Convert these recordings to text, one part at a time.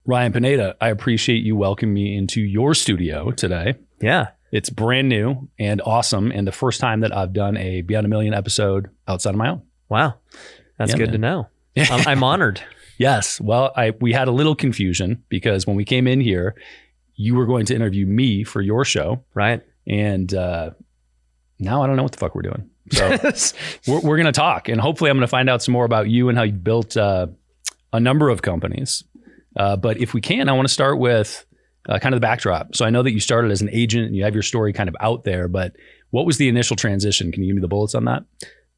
Ryan Pineda, I appreciate you welcoming me into your studio today. Yeah. It's brand new and awesome, and the first time that I've done a Beyond a Million episode outside of my own. Wow. That's good to know. I'm honored. Yes. Well, we had a little confusion because when we came in here, you were going to interview me for your show. Right. And now I don't know what the fuck we're doing. So we're going to talk, and hopefully I'm going to find out some more about you and how you built a number of companies. But if we can, I want to start with kind of the backdrop. So I know that you started as an agent and you have your story kind of out there, but what was the initial transition? Can you give me the bullets on that?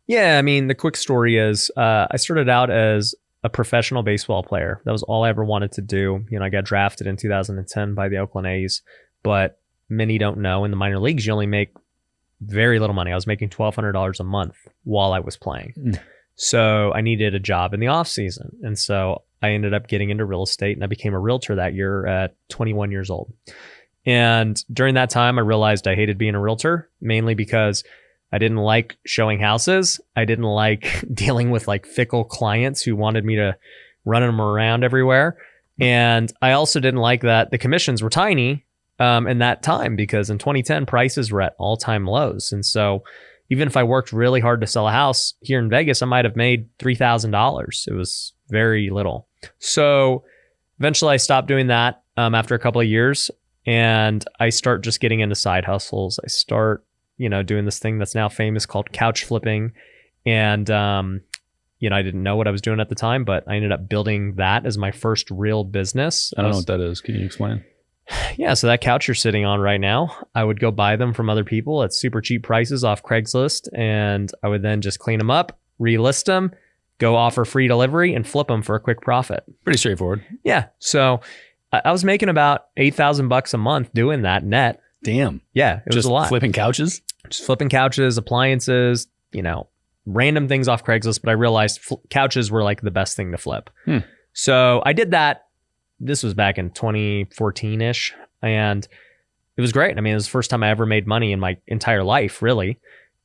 Yeah. I mean, the quick story is I started out as a professional baseball player. That was all I ever wanted to do. I got drafted in 2010 by the Oakland A's, but many don't know in the minor leagues, you only make very little money. I was making $1,200 a month while I was playing. So I needed a job in the off season. And so I ended up getting into real estate, and I became a realtor that year at 21 years old. And during that time, I realized I hated being a realtor, mainly because I didn't like showing houses. I didn't like dealing with like fickle clients who wanted me to run them around everywhere. And I also didn't like that the commissions were tiny in that time, because in 2010, prices were at all-time lows. And so even if I worked really hard to sell a house here in Vegas, I might have made $3,000. It was very little. So eventually I stopped doing that after a couple of years, and I start just getting into side hustles. I start, doing this thing that's now famous called couch flipping. And, I didn't know what I was doing at the time, but I ended up building that as my first real business. I don't know what that is. Can you explain? Yeah. So that couch you're sitting on right now, I would go buy them from other people at super cheap prices off Craigslist. And I would then just clean them up, relist them, go offer free delivery, and flip them for a quick profit. Pretty straightforward. Yeah. So I was making about $8,000 a month doing that net. Damn. Yeah. It was a lot. Flipping couches? Just flipping couches, appliances, random things off Craigslist. But I realized couches were like the best thing to flip. So I did that. This was back in 2014-ish. And it was great. I mean, it was the first time I ever made money in my entire life, really.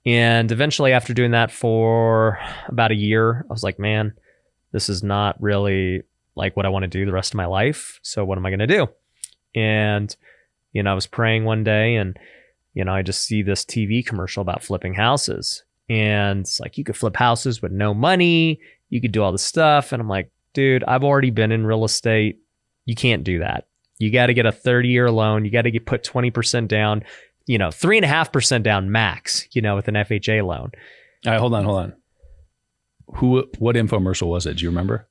And eventually, after doing that for about a year, I was like, man, this is not really like what I want to do the rest of my life. So what am I going to do? And, I was praying one day, and, I just see this TV commercial about flipping houses. And it's like, you could flip houses with no money. You could do all this stuff. And I'm like, dude, I've already been in real estate. You can't do that. You got to get a 30-year loan. You got to put 20% down, 3.5% down max, with an FHA loan. All right, hold on. What infomercial was it? Do you remember?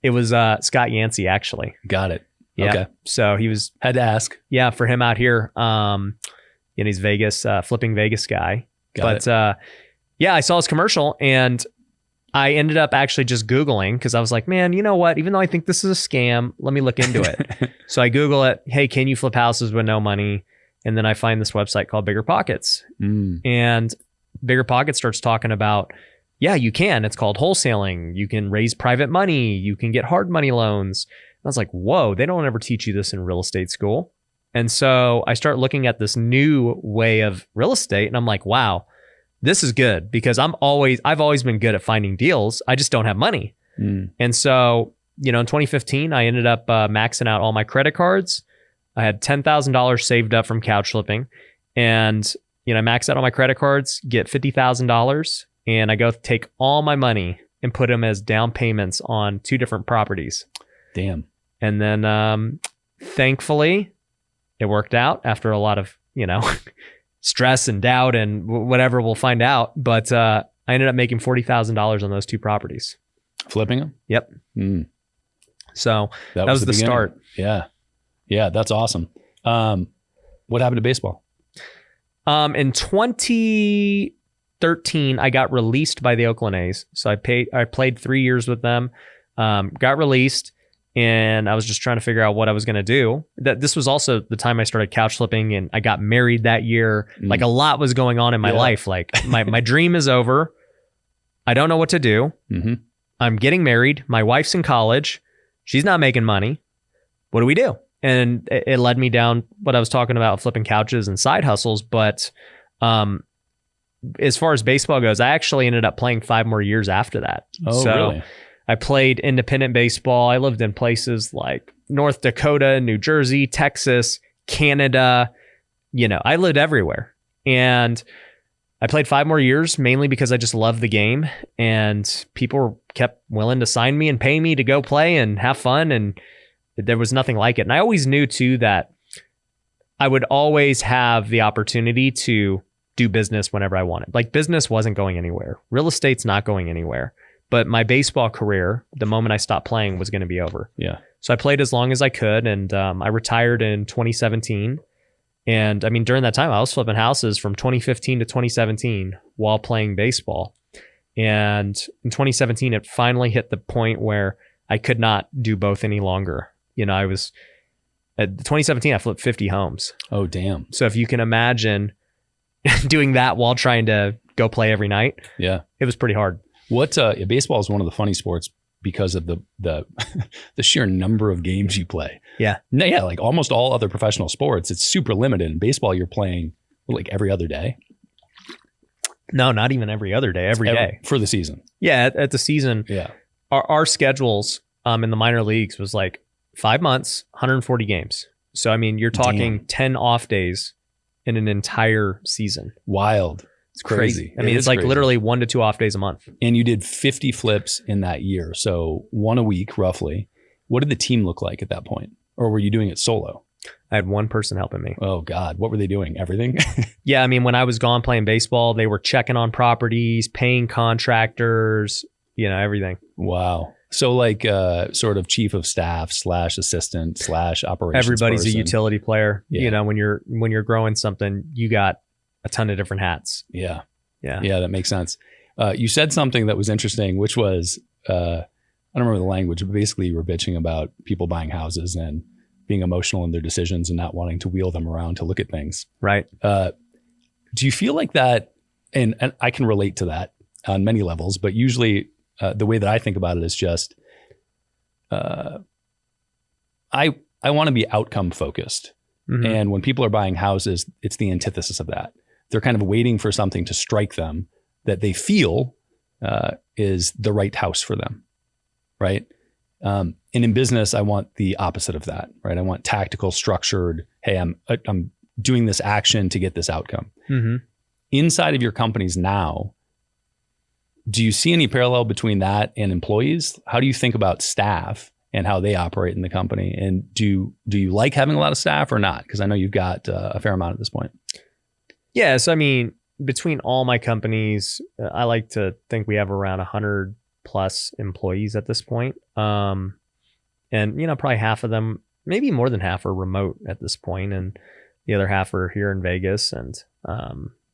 It was Scott Yancey, actually. Got it. Yeah. Okay. So he was... Had to ask. Yeah, for him out here. He's Vegas, flipping Vegas guy. Got it. Yeah, I saw his commercial, and I ended up actually just Googling, because I was like, man, you know what? Even though I think this is a scam, let me look into it. So I Google it. Hey, can you flip houses with no money? And then I find this website called Bigger Pockets. And Bigger Pockets starts talking about, yeah, you can. It's called wholesaling. You can raise private money. You can get hard money loans. And I was like, whoa, they don't ever teach you this in real estate school. And so I start looking at this new way of real estate, and I'm like, wow, this is good, because I've always been good at finding deals. I just don't have money. And so, in 2015, I ended up maxing out all my credit cards. I had $10,000 saved up from couch flipping, and, I max out all my credit cards, get $50,000, and I go take all my money and put them as down payments on 2 different properties. Damn. And then, thankfully, it worked out after a lot of, stress and doubt and whatever, we'll find out. But I ended up making $40,000 on those 2 properties. Flipping them? Yep. So that was the start. Yeah. Yeah, that's awesome. What happened to baseball? In 2013, I got released by the Oakland A's. So I played 3 years with them, got released. And I was just trying to figure out what I was going to do. This was also the time I started couch flipping, and I got married that year. Like, a lot was going on in my life. Like, my dream is over. I don't know what to do. I'm getting married. My wife's in college. She's not making money. What do we do? And it led me down what I was talking about, flipping couches and side hustles. But as far as baseball goes, I actually ended up playing 5 more years after that. Oh, really? I played independent baseball. I lived in places like North Dakota, New Jersey, Texas, Canada. I lived everywhere. And I played 5 more years, mainly because I just loved the game, and people kept willing to sign me and pay me to go play and have fun. And there was nothing like it. And I always knew too that I would always have the opportunity to do business whenever I wanted. Like, business wasn't going anywhere. Real estate's not going anywhere. But my baseball career, the moment I stopped playing, was going to be over. Yeah. So I played as long as I could, and I retired in 2017. And I mean, during that time, I was flipping houses from 2015 to 2017 while playing baseball. And in 2017, it finally hit the point where I could not do both any longer. I was at 2017, I flipped 50 homes. Oh, damn. So if you can imagine doing that while trying to go play every night, yeah, it was pretty hard. Baseball is one of the funny sports because of the the sheer number of games you play. Yeah. Yeah, like almost all other professional sports, it's super limited. In baseball, you're playing like every other day. No, not even every other day, every day. For the season. Yeah, at the season. Yeah. Our schedules in the minor leagues was like 5 months, 140 games. So, I mean, you're talking 10 off days in an entire season. Wild. It's crazy. I mean, it's like literally 1 to 2 off days a month. And you did 50 flips in that year. So 1 a week, roughly. What did the team look like at that point? Or were you doing it solo? I had one person helping me. Oh, God. What were they doing? Everything? Yeah. I mean, when I was gone playing baseball, they were checking on properties, paying contractors, everything. Wow. So like sort of chief of staff / assistant / operations Everybody's person. a utility player. Yeah. When you're growing something, you got a ton of different hats. Yeah. Yeah. Yeah, that makes sense. You said something that was interesting, which was, I don't remember the language, but basically you were bitching about people buying houses and being emotional in their decisions and not wanting to wheel them around to look at things. Right. Do you feel like that, and I can relate to that on many levels, but usually the way that I think about it is just, I want to be outcome focused. Mm-hmm. And when people are buying houses, it's the antithesis of that. They're kind of waiting for something to strike them that they feel is the right house for them, right? And in business, I want the opposite of that, right? I want tactical, structured. Hey, I'm doing this action to get this outcome. Mm-hmm. Inside of your companies now, do you see any parallel between that and employees? How do you think about staff and how they operate in the company? And do you like having a lot of staff or not? Because I know you've got a fair amount at this point. Yes, I mean, between all my companies, I like to think we have around 100 plus employees at this point. And probably half of them, maybe more than half, are remote at this point, and the other half are here in Vegas and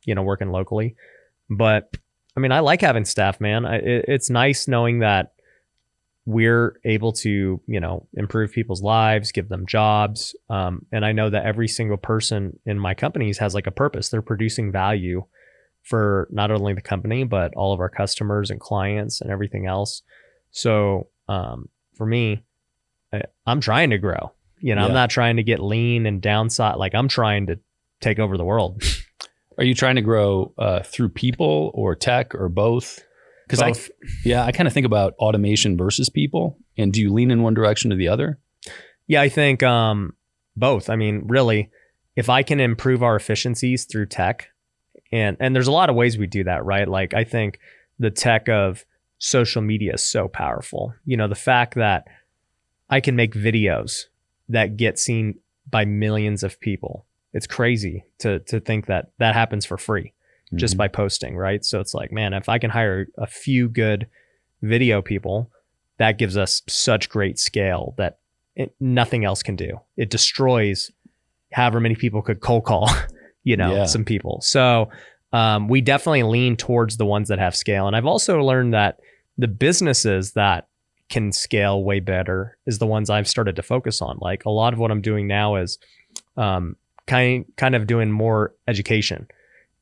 working locally. But I mean, I like having staff, man. It's nice knowing that we're able to, improve people's lives, give them jobs. And I know that every single person in my companies has like a purpose. They're producing value for not only the company, but all of our customers and clients and everything else. So for me, I'm trying to grow. I'm not trying to get lean and downside. Like, I'm trying to take over the world. Are you trying to grow through people or tech or both? Because I kind of think about automation versus people. And do you lean in one direction or the other? Yeah, I think both. I mean, really, if I can improve our efficiencies through tech, and there's a lot of ways we do that, right? Like, I think the tech of social media is so powerful. The fact that I can make videos that get seen by millions of people. It's crazy to think that happens for free just by posting, right? So it's like, man, if I can hire a few good video people, that gives us such great scale that nothing else can do. It destroys however many people could cold call, some people. So we definitely lean towards the ones that have scale. And I've also learned that the businesses that can scale way better is the ones I've started to focus on. Like, a lot of what I'm doing now is kind of doing more education.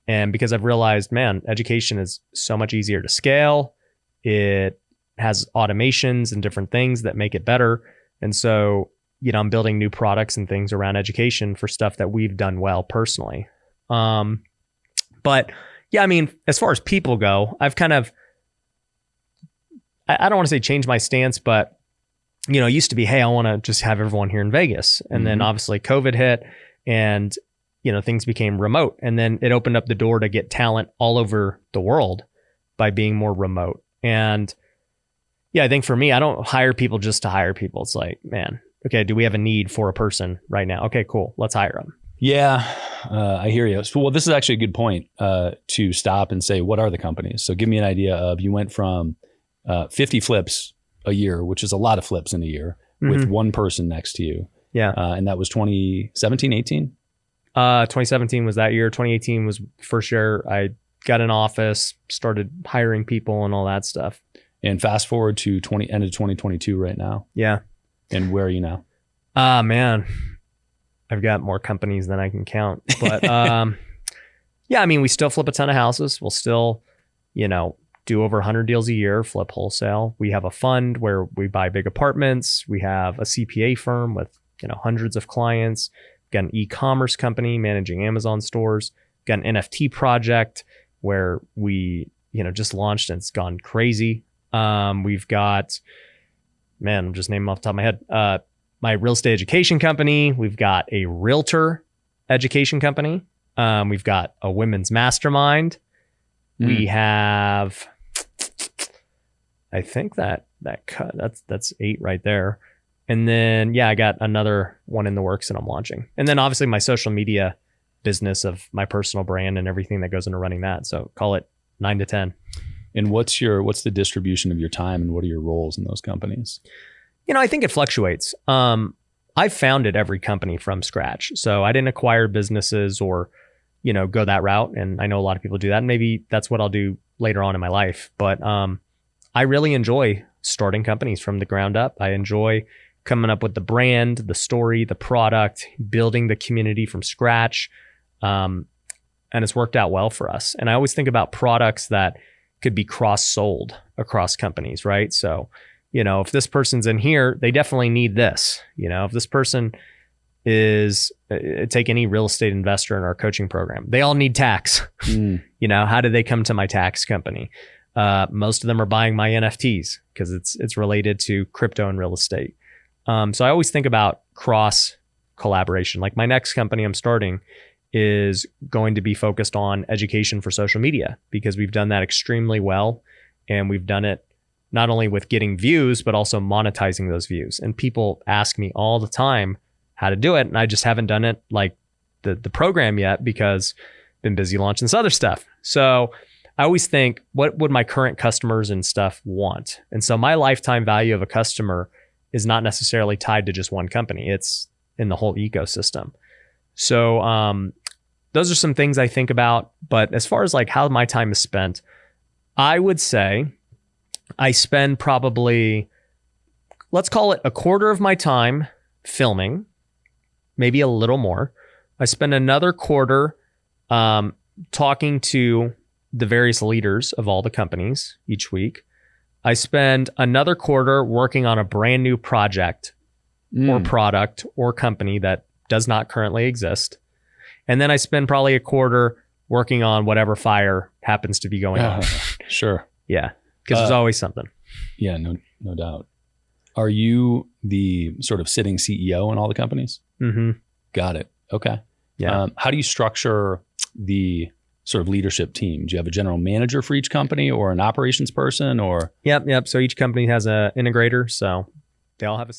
And because I've realized, man, education is so much easier to scale. It has automations and different things that make it better. And so, I'm building new products and things around education for stuff that we've done well personally. But yeah, I mean, as far as people go, I don't want to say change my stance, but it used to be, hey, I want to just have everyone here in Vegas. And then obviously COVID hit and, things became remote. And then it opened up the door to get talent all over the world by being more remote. And yeah, I think for me, I don't hire people just to hire people. It's like, man, okay, do we have a need for a person right now? Okay, cool. Let's hire them. Yeah, I hear you. So, well, this is actually a good point to stop and say, what are the companies? So give me an idea of, you went from 50 flips a year, which is a lot of flips in a year, with one person next to you. Yeah. And that was 2017, 18? 2017 was that year. 2018 was first year I got an office, started hiring people and all that stuff. And fast forward to end of 2022 right now. Yeah. And where are you now? Man, I've got more companies than I can count. But yeah, I mean, we still flip a ton of houses. We'll still, do over 100 deals a year, flip wholesale. We have a fund where we buy big apartments. We have a CPA firm with, hundreds of clients. We've got an e-commerce company managing Amazon stores. We've got an NFT project where we, just launched and it's gone crazy. We've got, man, I'm just naming off the top of my head, my real estate education company. We've got a realtor education company. We've got a women's mastermind. We have, I think that's 8 right there. And then, yeah, I got another one in the works that I'm launching. And then obviously my social media business of my personal brand and everything that goes into running that. So call it 9 to 10. And what's the distribution of your time and what are your roles in those companies? I think it fluctuates. I founded every company from scratch. So I didn't acquire businesses or, go that route. And I know a lot of people do that. And maybe that's what I'll do later on in my life. But I really enjoy starting companies from the ground up. I enjoy coming up with the brand, the story, the product, building the community from scratch. And it's worked out well for us. And I always think about products that could be cross-sold across companies, right? So, if this person's in here, they definitely need this. If this person is, take any real estate investor in our coaching program, they all need tax. How do they come to my tax company? Most of them are buying my NFTs because it's related to crypto and real estate. So I always think about cross collaboration. Like my next company I'm starting is going to be focused on education for social media because we've done that extremely well. And we've done it not only with getting views, but also monetizing those views. And people ask me all the time how to do it. And I just haven't done it like the program yet because I've been busy launching this other stuff. So I always think, what would my current customers and stuff want? And so my lifetime value of a customer is not necessarily tied to just one company. It's in the whole ecosystem. So those are some things I think about. But as far as like how my time is spent, I would say I spend probably, let's call it a quarter of my time filming, maybe a little more. I spend another quarter talking to the various leaders of all the companies each week. I spend another quarter working on a brand new project or product or company that does not currently exist. And then I spend probably a quarter working on whatever fire happens to be going on. Sure. Yeah. Because there's always something. Yeah, no doubt. Are you the sort of sitting CEO in all the companies? Mm-hmm. Got it. Okay. Yeah. How do you structure the sort of leadership team? Do you have a general manager for each company or an operations person or? Yep. So each company has an integrator. So they all have a